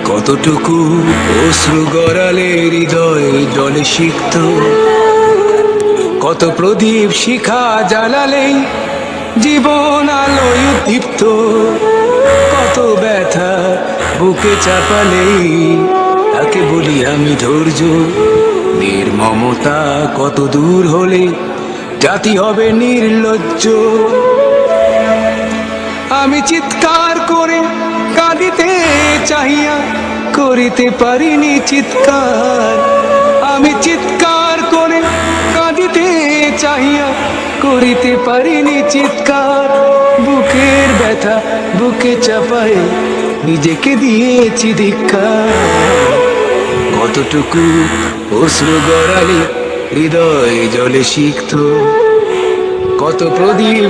কতটুকু অশ্রু গড়ালে হৃদয় জলে সিক্ত, কত প্রদীপ শিখা জ্বালালে জীবন আলোয় উদ্দীপ্ত, কত ব্যথা বুকে চাপালে তাকে বলি আমি ধৈর্য। নির্মমতা কত দূর হলে জাতি হবে নির্লজ্জ। আমি চিৎকার করে কাঁদিতে চাহিয়া করিতে পারিনি চিৎকার। আমি চিৎকার করে কাঁদিতে চাহিয়া করিতে পারিনি চিৎকার। বুকের ব্যথা বুকে চাপায় নিজেকে দিয়েছি ধিক্কার। কতটুকু অশ্রু গড়ালে হৃদয় জলে সিক্ত, কত প্রদীপ